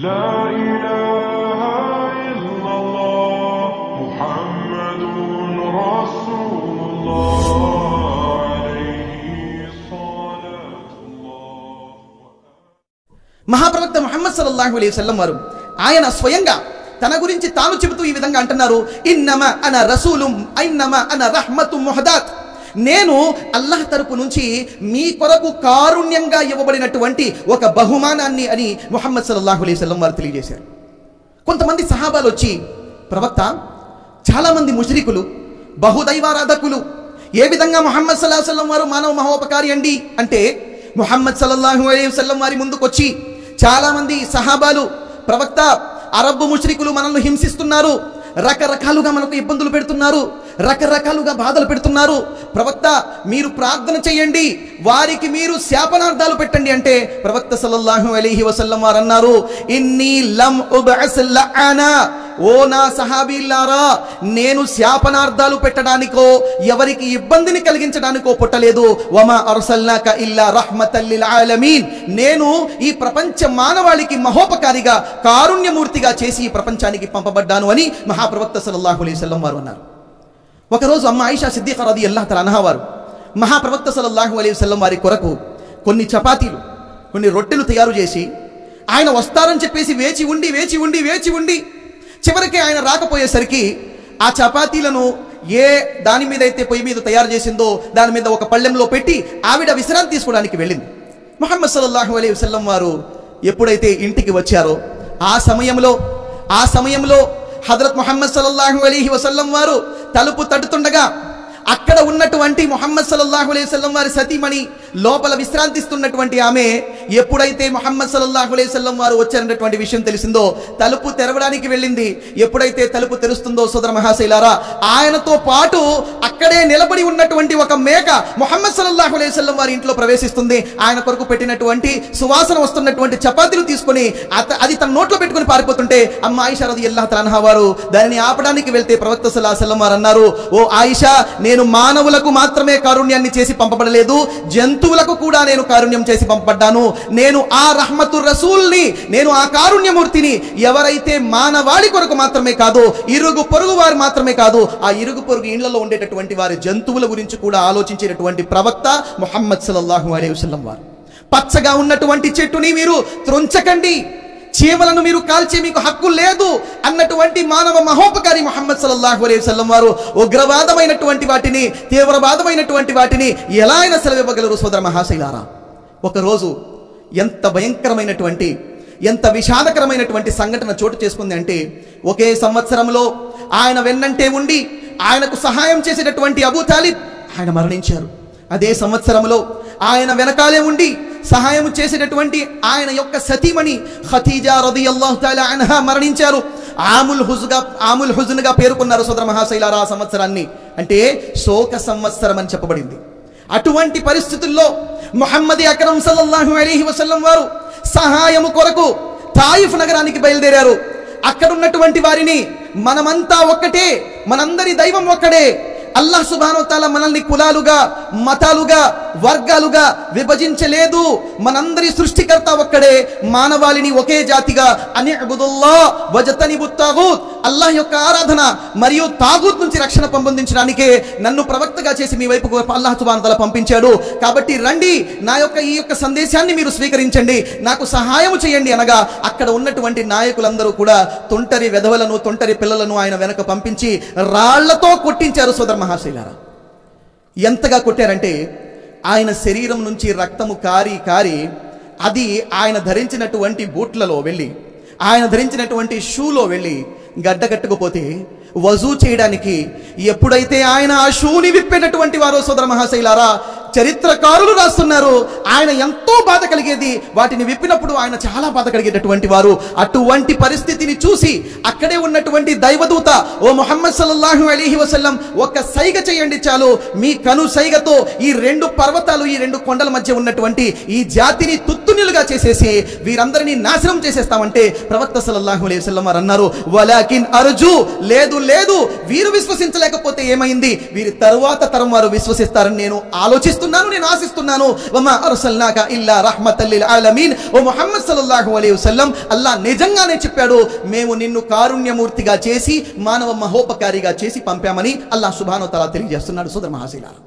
لا إله إلا الله محمد رسول الله عليه صلاة الله. మహాప్రవక్త ముహమ్మద్ సల్లల్లాహు అలైహి వసల్లం వారు ఆయన స్వయంగా తన గురించి తాను చెబుతూ ఈ విధంగా అంటున్నారు, ఇన్నమా అన రసూలుం ఇన్నమా అన రహ్మతుం ముహదాత్. నేను అల్లాహ్ తరపు నుంచి మీ కొరకు కారుణ్యంగా ఇవ్వబడినటువంటి ఒక బహుమానాన్ని అని ముహమ్మద్ సల్లల్లాహు అలైహి వసల్లం వారు తెలియజేశారు. కొంతమంది సహాబాలు వచ్చి, ప్రవక్త, చాలామంది ముష్రికులు, బహుదైవారాధకులు ఏ విధంగా ముహమ్మద్ సల్లల్లాహు అలైహి వసల్లం వారు మానవ మహోపకారి అండి అంటే, ముహమ్మద్ సల్లల్లాహు అలైహి వసల్లం వారి ముందుకొచ్చి చాలామంది సహాబాలు, ప్రవక్త, అరబ్బు ముష్రికులు మనల్ని హింసిస్తున్నారు, రకరకాలుగా మనకు ఇబ్బందులు పెడుతున్నారు, రకరకాలుగా బాధలు పెడుతున్నారు, ప్రవక్త మీరు ప్రార్థన చేయండి, వారికి మీరు శాపనార్థాలు పెట్టండి అంటే ప్రవక్త సల్లల్లాహు అలైహి వసల్లం వారు అన్నారు, ఇన్నీ లం ఉబఅస్ లఅనా, ఓ నా సహాబీలారా, నేను శాపనార్థాలు పెట్టడానికో ఎవరికి ఇబ్బందిని కలిగించడానికో పుట్టలేదు. వమా అర్సల్నాక ఇల్లా రహ్మతల్ లిల్ ఆలమీన్, నేను ఈ ప్రపంచ మానవాళికి మహోపకారిగా కారుణ్యమూర్తిగా చేసి ఈ ప్రపంచానికి పంపబడ్డాను అని మహాప్రవక్త సల్లల్లాహు అలైహి వసల్లం వారు అన్నారు. ఒకరోజు అమ్మ ఆయిషా సిద్దిఖా రదియల్లాహు తఆలా అన్హా వారు మహాప్రవక్త సల్లల్లాహు అలైహి వసల్లం వారి కొరకు కొన్ని చపాతీలు, కొన్ని రొట్టెలు తయారు చేసి ఆయన వస్తారని చెప్పేసి వేచి ఉండి చివరికి ఆయన రాకపోయేసరికి ఆ చపాతీలను ఏ దాని మీద అయితే పొయ్యి మీద తయారు చేసిందో దాని మీద ఒక పళ్ళెంలో పెట్టి ఆవిడ విశ్రాంతి తీసుకోవడానికి వెళ్ళింది. ముహమ్మద్ సల్లల్లాహు అలైహి వసల్లం వారు ఎప్పుడైతే ఇంటికి వచ్చారో ఆ సమయంలో హజరత్ ముహమ్మద్ సల్లల్లాహు అలైహి వసల్లం వారు తలుపు తట్టుతుండగా అక్కడ ఉన్నటువంటి ముహమ్మద్ సల్లల్లాహు అలైహి వసల్లం వారి సతీమణి లోపల విశ్రాంతిస్తున్నటువంటి ఆమె ఎప్పుడైతే ముహమ్మద్ సల్లల్లాహు అలైహి వసల్లం వారు వచ్చారన్నటువంటి విషయం తెలిసిందో తలుపు తెరవడానికి వెళ్ళింది. ఎప్పుడైతే తలుపు తెరుస్తుందో సోదర మహాశైలారా, ఆయనతో పాటు అక్కడే నిలబడి ఉన్నటువంటి ఒక మేక ముహమ్మద్ సల్లల్లాహు అలైహి వసల్లం వారి ఇంట్లో ప్రవేశిస్తుంది. ఆయన కొరకు పెట్టినటువంటి సువాసన వస్తున్నటువంటి చపాతీలు తీసుకొని అది తన నోట్లో పెట్టుకుని పారిపోతుంటే అమ్మ ఆయిషా రదియల్లాహు తఆలా అన్హా వారు దానిని ఆపడానికి వెళ్తే ప్రవక్త సల్లల్లాహు అలైహి వసల్లం వారు అన్నారు, ఓ ఆయిషా, నేను మానవులకు మాత్రమే కారుణ్యాన్ని చేసి పంపబడలేదు, జంతువులకు కూడా నేను కారుణ్యం చేసి పంపబడ్డాను. నేను ఆ రహ్మతుర్ రసూల్ని, నేను ఆ కారుణ్యమూర్తిని. ఎవరైతే మానవాళి కొరకు మాత్రమే కాదు, ఇరుగు పొరుగు వారు మాత్రమే కాదు, ఆ ఇరుగు పొరుగు ఇళ్లలో ఉండేటటువంటి వారి జంతువుల గురించి కూడా ఆలోచించేటటువంటి ప్రవక్త ముహమ్మద్ సల్లల్లాహు అలైహి వసల్లం వారు. పచ్చగా ఉన్నటువంటి చెట్టుని మీరు త్రుంచకండి, చీమలను మీరు కాల్చే మీకు హక్కు లేదు అన్నటువంటి మానవ మహోపకారి ముహమ్మద్ సల్లల్లాహు అలైహి వసల్లం వారు ఉగ్రవాదమైనటువంటి వాటిని, తీవ్రవాదమైనటువంటి వాటిని ఎలా అయినా సెలవివ్వగలరు సోదర మహాశైలారా. ఒకరోజు ఎంత భయంకరమైనటువంటి, ఎంత విషాదకరమైనటువంటి సంఘటన చోటు చేసుకుంది అంటే, ఒకే సంవత్సరంలో ఆయన వెన్నంటే ఉండి ఆయనకు సహాయం చేసేటటువంటి అబూ తాలిబ్ ఆయన మరణించారు. అదే సంవత్సరంలో ఆయన వెనకాలే ఉండి సహాయం చేసేటటువంటి ఆయన యొక్క సతీమణి ఖదీజా రదియల్లాహు తఆలా అన్హా మరణించారు. ఆముల్ హుజ్న్ గా పేర్కొన్నారు సోదర మహాశైలారా ఆ సంవత్సరాన్ని. అంటే శోక సంవత్సరం అని చెప్పబడింది. అటువంటి పరిస్థితుల్లో ముహమ్మద్ అక్రమ్ సల్లల్లాహు అలైహి వసల్లం వారు సహాయము కొరకు తాయిఫ్ నగరానికి బయలుదేరారు. అక్కడ ఉన్నటువంటి వారిని, మనమంతా ఒక్కటే, మనందరి దైవం ఒక్కడే, అల్లాహ్ సుబ్హానహు వ తఆలా మనల్ని కులాలుగా, మతాలుగా, వర్గాలుగా విభజించలేదు, మనందరి సృష్టికర్త ఒక్కడే, మానవాళిని ఒకే జాతిగా అనిఅబుదుల్లాహ్ వజతనిబుత్ తాగూత్, అల్లాహ్ యొక్క ఆరాధన మరియు తాగూత్ నుంచి రక్షణ పొందించడానికే నన్ను ప్రవక్తగా చేసి మీ వైపు అల్లాహ్ సుబ్హానహు వ తఆలా పంపించాడు. కాబట్టి రండి, ఈ యొక్క సందేశాన్ని మీరు స్వీకరించండి, నాకు సహాయం చేయండి అనగా అక్కడ ఉన్నటువంటి నాయకులందరూ కూడా తొంటరి వెధవలను, తొంటరి పిల్లలను ఆయన వెనక పంపించి రాళ్లతో కొట్టించారు సోదర మహాశైలారా. ఎంతగా కొట్టారంటే ఆయన శరీరం నుంచి రక్తము కారి అది ఆయన ధరించినటువంటి బూట్లలో వెళ్ళి, ఆయన ధరించినటువంటి షూలో వెళ్ళి గడ్డగట్టుకుపోతే వజూ చేయడానికి ఎప్పుడైతే ఆయన ఆ షూని విప్పేటటువంటి వారో సోదర మహాశైలారా, చరిత్రకారులు రాస్తున్నారు ఆయన ఎంతో బాధ కలిగేది, వాటిని విప్పినప్పుడు ఆయన చాలా బాధ కలిగేటటువంటి వారు. అటువంటి పరిస్థితిని చూసి అక్కడే ఉన్నటువంటి దైవదూత, ఓ ముహమ్మద్ సల్లల్లాహు అలైహి వసల్లం, ఒక్క సైగ చేయండి చాలు, మీ కను సైగతో ఈ రెండు పర్వతాలు, ఈ రెండు కొండల మధ్య ఉన్నటువంటి ఈ జాతిని తుత్తునిలుగా చేసేసి వీరందరినీ నాశనం చేసేస్తామంటే ప్రవక్త సల్లల్లాహు అలైహి వసల్లం వారు అన్నారు, వలాకిన్ అర్జు, లేదు వీరు విశ్వసించలేకపోతే ఏమైంది, వీరి తరువాత తరం వారు విశ్వసిస్తారని నేను ఆలోచిస్తున్నాను ఊహిస్తున్నాను, నేను ఆశిస్తున్నాను. వమా అర్సల్నాక ఇల్లా రహ్మతల్ లిల్ ఆలమీన్. ఓ ముహమ్మద్ సల్లల్లాహు అలైహి వసల్లం, అల్లాహ్ నిజంగానే చెప్పాడు, మేము నిన్ను కారుణ్యమూర్తిగా చేసి మానవ మహోపకారిగా చేసి పంపామని అల్లాహ్ సుబ్హానహు వ తఆలా తెలియజేస్తున్నాడు. సోదర మహాశీలారా,